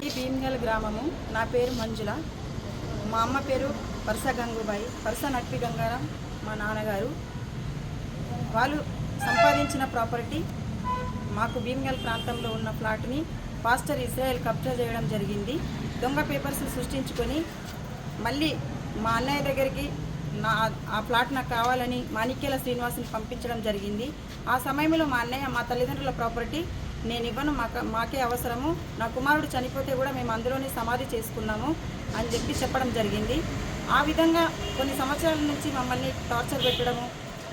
ఈ భీమ్గల్ గ్రామము. నా పేరు మంజుల. మా అమ్మ పేరు పరస గంగుబాయి, పరస నక్కి గంగారాం మా నాన్నగారు. వాళ్ళు సంపాదించిన ప్రాపర్టీ మాకు భీమ్గల్ ప్రాంతంలో ఉన్న ఫ్లాట్ని పాస్టర్ ఇజ్రాయెల్ కబ్జా చేయడం జరిగింది. దొంగ పేపర్స్ సృష్టించుకొని మళ్ళీ మా అన్నయ్య దగ్గరికి ఆ ఫ్లాట్ నాకు కావాలని మాణిక్యాల శ్రీనివాసుని పంపించడం జరిగింది. ఆ సమయంలో మా అన్నయ్య మా తల్లిదండ్రుల ప్రాపర్టీ నేను ఇవ్వను, మాకే అవసరము, నా కుమారుడు చనిపోతే కూడా మేము అందులోనే సమాధి చేసుకున్నాము అని చెప్పడం జరిగింది. ఆ విధంగా కొన్ని సంవత్సరాల నుంచి మమ్మల్ని టార్చర్ పెట్టడము,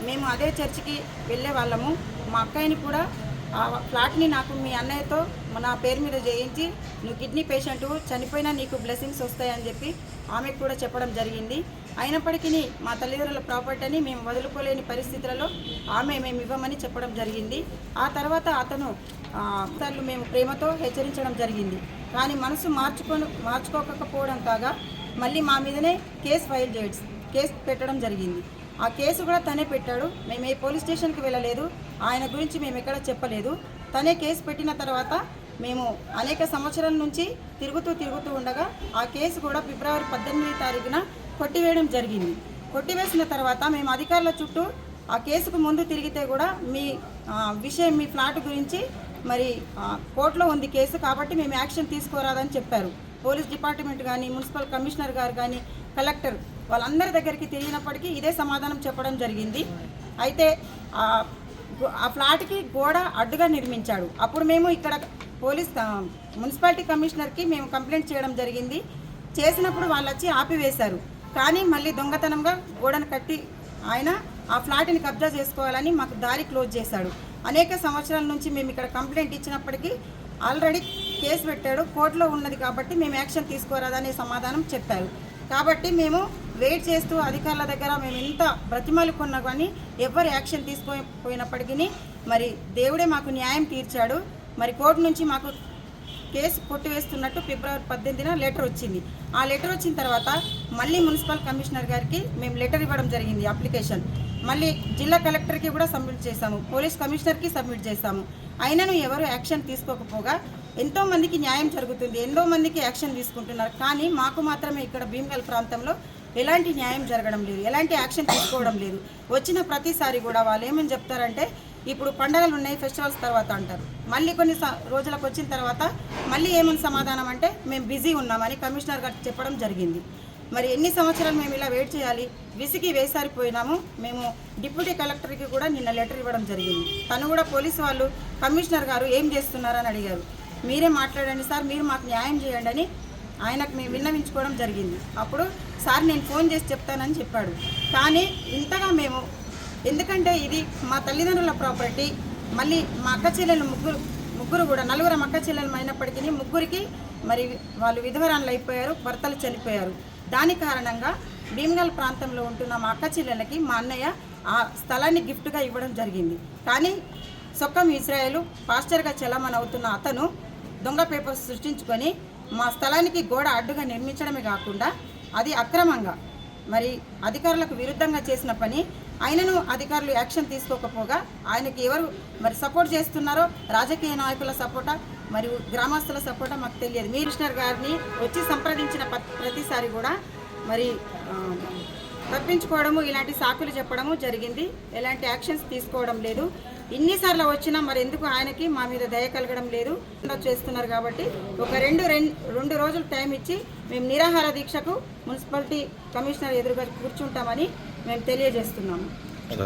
మేము అదే చర్చికి వెళ్ళే వాళ్ళము. మా అక్కయ్యని కూడా ఆ ఫ్లాట్ని నాకు మీ అన్నయ్యతో నా పేరు మీద చేయించి నువ్వు కిడ్నీ పేషెంటు, చనిపోయినా నీకు బ్లెస్సింగ్స్ వస్తాయని చెప్పి ఆమెకు కూడా చెప్పడం జరిగింది. అయినప్పటికీ మా తల్లిదండ్రుల ప్రాపర్టీని మేము వదులుకోలేని పరిస్థితులలో మేము ఇవ్వమని చెప్పడం జరిగింది. ఆ తర్వాత అతను మేము ప్రేమతో హెచ్చరించడం జరిగింది. కానీ మనసు మార్చుకోకపోవడం కాగా మళ్ళీ మా మీదనే కేసు పెట్టడం జరిగింది. ఆ కేసు కూడా తనే పెట్టాడు. మేము ఏ పోలీస్ స్టేషన్కి వెళ్ళలేదు, ఆయన గురించి మేము ఎక్కడ చెప్పలేదు. తనే కేసు పెట్టిన తర్వాత మేము అనేక సంవత్సరాల నుంచి తిరుగుతూ ఉండగా ఆ కేసు కూడా ఫిబ్రవరి 18వ తారీఖున కొట్టివేయడం జరిగింది. కొట్టివేసిన తర్వాత మేము అధికారుల చుట్టూ ఆ కేసుకు ముందు తిరిగితే కూడా మీ విషయం మీ ఫ్లాట్ గురించి మరి కోర్టులో ఉంది కేసు, కాబట్టి మేము యాక్షన్ తీసుకోరాదని చెప్పారు. పోలీస్ డిపార్ట్మెంట్ కానీ, మున్సిపల్ కమిషనర్ గారు కానీ, కలెక్టర్ వాళ్ళందరి దగ్గరికి తిరిగినప్పటికీ ఇదే సమాధానం చెప్పడం జరిగింది. అయితే ఆ ఫ్లాట్కి గోడ అడ్డుగా నిర్మించాడు. అప్పుడు మేము ఇక్కడ మున్సిపాలిటీ కమిషనర్కి మేము కంప్లైంట్ చేయడం జరిగింది. చేసినప్పుడు వాళ్ళు వచ్చి ఆపివేశారు. కానీ మళ్ళీ దొంగతనంగా గోడను కట్టి ఆయన ఆ ఫ్లాట్ని కబ్జా చేసుకోవాలని మాకు దారి క్లోజ్ చేశాడు. అనేక సంవత్సరాల నుంచి మేము ఇక్కడ కంప్లైంట్ ఇచ్చినప్పటికీ ఆల్రెడీ కేసు పెట్టాడు, కోర్టులో ఉన్నది కాబట్టి మేము యాక్షన్ తీసుకోరాదనే సమాధానం చెప్పారు. కాబట్టి మేము వెయిట్ చేస్తూ అధికారుల దగ్గర మేము ఎంత బ్రతిమాలుకున్నా కానీ ఎవరు యాక్షన్ తీసుకోకపోయినప్పటికీ మరి దేవుడే మాకు న్యాయం తీర్చాడు. మరి కోర్టు నుంచి మాకు కేసు కొట్టివేస్తున్నట్టు ఫిబ్రవరి 18న లెటర్ వచ్చింది. ఆ లెటర్ వచ్చిన తర్వాత మళ్ళీ మున్సిపల్ కమిషనర్ గారికి మేము లెటర్ ఇవ్వడం జరిగింది, అప్లికేషన్. మళ్ళీ జిల్లా కలెక్టర్కి కూడా సబ్మిట్ చేశాము, పోలీస్ కమిషనర్కి సబ్మిట్ చేశాము. అయినను ఎవరు యాక్షన్ తీసుకోకపోగా ఎంతోమందికి న్యాయం జరుగుతుంది, ఎంతోమందికి యాక్షన్ తీసుకుంటున్నారు. కానీ మాకు మాత్రమే ఇక్కడ భీమ్గల్ ప్రాంతంలో ఎలాంటి న్యాయం జరగడం లేదు, ఎలాంటి యాక్షన్ తీసుకోవడం లేదు. వచ్చిన ప్రతిసారి కూడా వాళ్ళు ఏమని చెప్తారంటే ఇప్పుడు పండగలు ఉన్నాయి, ఫెస్టివల్స్ తర్వాత అంటారు. మళ్ళీ కొన్ని రోజులకు వచ్చిన తర్వాత మళ్ళీ ఏమని సమాధానం అంటే మేము బిజీ ఉన్నామని కమిషనర్ గారికి చెప్పడం జరిగింది. మరి ఎన్ని సంవత్సరాలు మేము ఇలా వెయిట్ చేయాలి? విసిగి వేసారిపోయినాము. మేము డిప్యూటీ కలెక్టర్కి కూడా నిన్న లెటర్ ఇవ్వడం జరిగింది. తను కూడా పోలీసు వాళ్ళు కమిషనర్ గారు ఏం చేస్తున్నారని అడిగారు. మీరే మాట్లాడండి సార్, మీరు మాకు న్యాయం చేయండి అని ఆయనకు మేము విన్నవించుకోవడం జరిగింది. అప్పుడు సార్ నేను ఫోన్ చేసి చెప్తానని చెప్పాడు. కానీ ఇంతగా మేము, ఎందుకంటే ఇది మా తల్లిదండ్రుల ప్రాపర్టీ, మళ్ళీ మా అక్క చెల్లెలు ముగ్గురు కూడా నలుగురు అక్క చెల్లెలు అయినప్పటికీ ముగ్గురికి మరి వాళ్ళు విధవరాన్లు అయిపోయారు, భర్తలు చనిపోయారు. దాని కారణంగా భీమ్గల్ ప్రాంతంలో ఉంటున్న మా అక్క చెల్లెలకి మా అన్నయ్య ఆ స్థలాన్ని గిఫ్ట్గా ఇవ్వడం జరిగింది. కానీ సొక్కం ఇజ్రాయెల్ పాస్టర్గా చలామణి అవుతున్న అతను దొంగ పేపర్స్ సృష్టించుకొని మా స్థలానికి గోడ అడ్డుగా నిర్మించడమే కాకుండా అది అక్రమంగా మరి అధికారులకు విరుద్ధంగా చేసిన పని. ఆయనను అధికారులు యాక్షన్ తీసుకోకపోగా ఆయనకి ఎవరు మరి సపోర్ట్ చేస్తున్నారో, రాజకీయ నాయకుల సపోర్టా మరియు గ్రామస్తుల సపోర్టా మాకు తెలియదు. మీ కమిషనర్ గారిని వచ్చి సంప్రదించిన ప్రతిసారి కూడా మరి తప్పించుకోవడము, ఇలాంటి సాకులు చెప్పడము జరిగింది. ఎలాంటి యాక్షన్స్ తీసుకోవడం లేదు. ఇన్నిసార్లు వచ్చినా మరి ఎందుకు ఆయనకి మా మీద దయ కలగడం లేదు చేస్తున్నారు. కాబట్టి ఒక రెండు రోజులు టైం ఇచ్చి మేము నిరాహార దీక్షకు మున్సిపాలిటీ కమిషనర్ ఎదురుగా కూర్చుంటామని మేము తెలియజేస్తున్నాము.